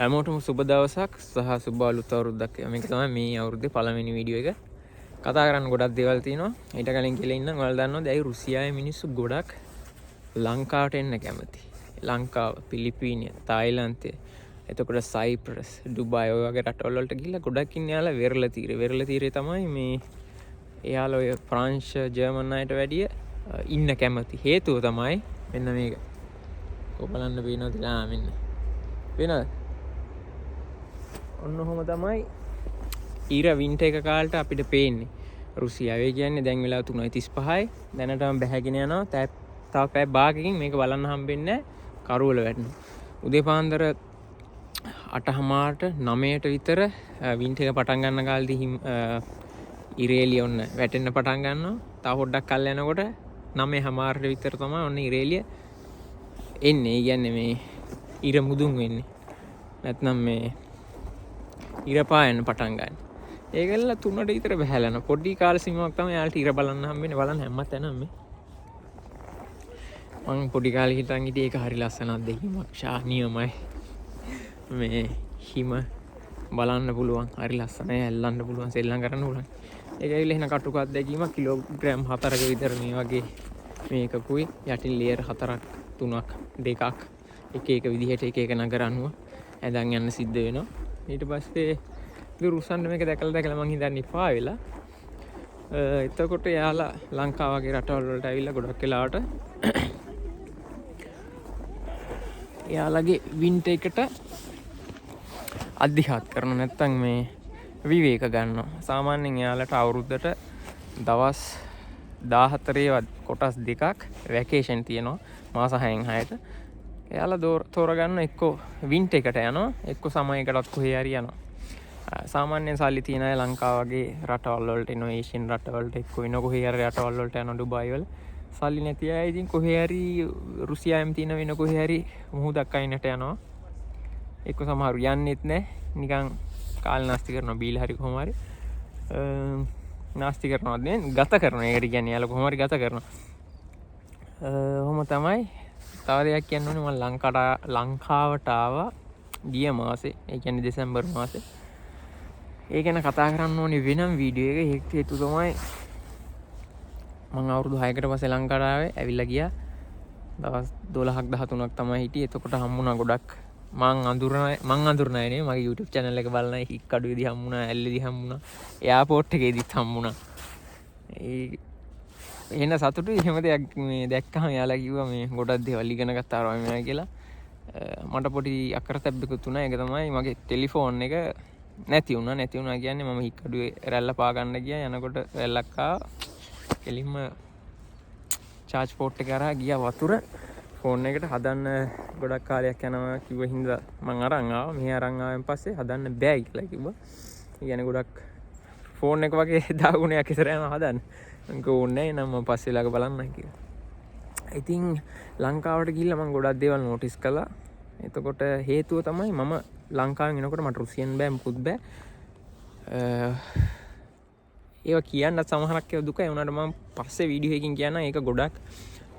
හැමෝටම සුබ දවසක් සහ සුබ අලුත් අවුරුද්දක්. මේක තමයි මේ අවුරුද්දේ පළවෙනි වීඩියෝ එක. කතා කරන්න ගොඩක් දේවල් තියෙනවා. ඊට කලින් කියලා ඉන්නම් ඔයාලා දන්නවද ඇයි රුසියාවේ මිනිස්සු ගොඩක් ලංකාවට එන්න කැමති? ලංකාව, පිලිපීනිය, තායිලන්තය, එතකොට සයිප්‍රස්, ඩුබායි ඔය වගේ රටවල් වලට ගිහිල්ලා ගොඩක් ඉන්නේ යාලා වෙරළ තීරේ. වෙරළ තීරේ තමයි මේ එයාලා ඔය ප්‍රංශ, ජර්මන් අයට වැඩිය ඉන්න කැමති. හේතුව තමයි මෙන්න මේක. කොහොමලන්න පේනවද? මෙන්න. පේනවද? ඔන්න ඔහොම තමයි ඊර වින්ටර් එක කාලට අපිට පේන්නේ. රුසියාවේ කියන්නේ දැන් වෙලාව 3:35යි. දැනටම බැහැගෙන යනවා. තව පැය භාගකින් මේක බලන්න හම්බෙන්නේ නැහැ. කරවල වැටෙනවා. උදේ පාන්දර 8:00ට 9ට විතර වින්ටර් එක පටන් ගන්න කාලෙදි ඉරේලිය ඔන්න වැටෙන්න පටන් ගන්නවා. තව පොඩ්ඩක් කල් යනකොට 9:00ට විතර තමයි ඔන්න ඉරේලිය එන්නේ. ඒ කියන්නේ මේ ඉර මුදුන් වෙන්නේ. නැත්නම් මේ ඉර පායන්න පටන් ගන්න. ඒකල්ල 3ට විතර බහැලා යන පොඩි කාල සීමාවක් තමයි යාළුවට ඉර බලන්න හම්බෙන්නේ. බලන්න හැමතැනම මේ මං පොඩි කාලේ හිටන් හිටියේ ඒක හරි ලස්සනක් දෙකීමක්. ශානියමයි. මේ හිම බලන්න පුළුවන්. හරි ලස්සනයි. ඇල්ලන්න පුළුවන්. සෙල්ලම් කරන්න පුළුවන්. ඒක ඇවිල්ලා එන කටුකක් දෙකීමක් කිලෝග්‍රෑම් 4ක විතර මේ වගේ මේකකුයි යටින් ලේයර් 4ක් 3ක් 2ක් එක එක විදිහට එක එක නගර අනුව ඇඳන් යන්න සිද්ධ වෙනවා. ඊට පස්සේ රුස්සන්න මේක දැකලා මං හිතන්නේ ඉපා වෙලා. එතකොට යාලා ලංකාව වගේ රටවල් වලට ඇවිල්ලා ගොඩක් වෙලාවට යාලගේ වින්ටර් එකට අධිහත් කරන නැත්තම් මේ විවේක ගන්නවා. සාමාන්‍යයෙන් යාලට අවුරුද්දට දවස් 14 කොටස් දෙකක් වැකේෂන් තියෙනවා. මාස 6න් 6ට. එයාලා තෝරගන්න එක්කෝ වින්ටර් එකට යනවා, එක්කෝ සමයකටත් කොහේ හරි යනවා. සාමාන්‍යයෙන් සල්ලි තියන අය ලංකාව වගේ රටවල් වලට එනවා, ඒෂියන් රටවලට එක්කෝ වෙන කොහේ හරි රටවල් වලට යනවා, ඩුබායි වල. සල්ලි නැති අය ඉතින් කොහේ හරි රුසියාවෙම තියෙන වෙන කොහේ හරි මුහුදක් අයිනට යනවා. එක්කෝ සමහරු යන්නෙත් නැහැ, නිකන් කාල නාස්ති කරනවා, බීලා හරි කොහොම හරි නාස්ති කරනවා නෙවෙයි, ගත කරනවා. ඒකට කියන්නේ යාලා කොහොම හරි ගත කරනවා. ඔහොම තමයි. තව දෙයක් කියන්න ඕනේ, මම ලංකාවට ආවා ගිය මාසේ. ඒ කියන්නේ දෙසැම්බර් මාසේ. ඒ ගැන කතා කරන්න ඕනේ වෙනම වීඩියෝ එක. හේතුව තමයි මම අවුරුදු 6කට පස්සේ ලංකාවට ආවේ. ඇවිල්ලා ගියා. දවස් 12ක් 13ක් තමයි හිටියේ. එතකොට හම්බුණා ගොඩක් මං අඳුරන අය නේ. මගේ YouTube channel එක බලන අය හික්කඩුවේදී හම්බුණා, ඇල්ලේදී හම්බුණා, එයාපෝට් එකේදීත් හම්බුණා. එහෙන සතුටුයි. එහෙම දෙයක් මේ දැක්කම යාලා කිව්වා මේ ගොඩක් දේවල් ඉගෙන ගත්තා රෝමියා කියලා. මට පොඩි අකරතැබ්බකුත් වුණා. ඒක තමයි මගේ ටෙලිෆෝන් එක නැති වුණා කියන්නේ මම හික්කඩුවේ රැල්ල පා ගන්න ගියා. යනකොට රැල්ලක් ආවා. කෙලින්ම charge port එක කරා ගියා වතුර. ෆෝන් එකට හදන්න ගොඩක් කාලයක් යනවා කිව්ව හින්දා මං අරන් ආවා. මෙහි අරන් ආවෙන් පස්සේ හදන්න බෑ කියලා කිව්වා. ඒ කියන්නේ ගොඩක් ෆෝන් එක වගේ දාගුණයක් ඉස්සර යනවා හදන්න. මං ඕනේ නැහැ නම් මම පස්සේ ළඟ බලන්න කියලා. ඉතින් ලංකාවට ගිහිල්ලා මම ගොඩක් දේවල් නෝටිස් කළා. එතකොට හේතුව තමයි මම ලංකාවෙන් එනකොට මට රුසියන් බෑ, මුකුත් බෑ. ඒවා කියන්නත් සමහරක් ඒවා දුකයි. උනාට මම පස්සේ වීඩියෝ එකකින් කියනවා ඒක ගොඩක්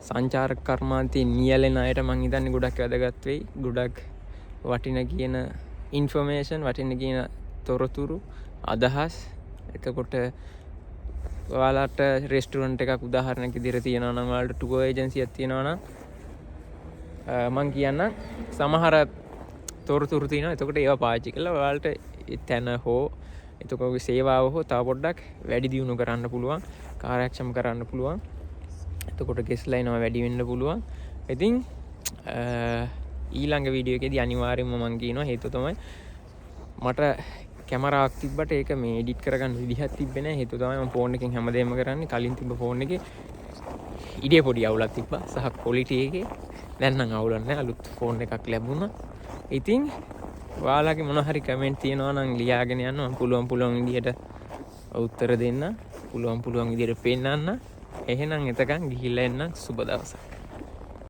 සංචාරක කර්මාන්තයේ නියැලෙන අයට මං හිතන්නේ ගොඩක් වැදගත් වෙයි. ගොඩක් වටින කියන ඉන්ෆර්මේෂන්, වටින කියන තොරතුරු, අදහස්. එතකොට ඔයාලට රෙස්ටුරන්ට් එකක් උදාහරණයක් විදිහට තියෙනවා නම්, ඔයාලට ටුවර් ඒජන්සි එකක් තියෙනවා නම් මං කියන්නම් සමහර තොරතුරු තියෙනවා. එතකොට ඒවා පාවිච්චි කරලා ඔයාලට තැන හෝ එතකොට සේවාව හෝ තව පොඩ්ඩක් වැඩි දියුණු කරන්න පුළුවන්, කාර්යක්ෂම කරන්න පුළුවන්. එතකොට ගෙස් ලයිනම වැඩි වෙන්න පුළුවන්. ඉතින් ඊළඟ වීඩියෝ එකේදී අනිවාර්යයෙන්ම මම කියනවා හේතුව තමයි මට කැමරාවක් තිබ්බට ඒක මේ එඩිට් කරගන්න විදිහක් තිබ්බේ නැහැ. හේතුව තමයි මම ෆෝන් එකෙන් හැමදේම කරන්නේ. කලින් තිබ්බ ෆෝන් එකේ ඉඩේ පොඩි අවුලක් තිබ්බා සහ ක්වොලිටි එකේ දැන් නම් අවුලක් නැහැ. අලුත් ෆෝන් එකක් ලැබුණා. ඉතින් ඔයාලගේ මොන හරි කමෙන්ට් තියෙනවා නම් ලියාගෙන යන්න. මම පුළුවන් විදිහට උත්තර දෙන්න. පුළුවන් විදිහට පෙන්නන්න. එහෙනම් එතකන් ගිහිල්ලා එන්න. සුබ දවසක්.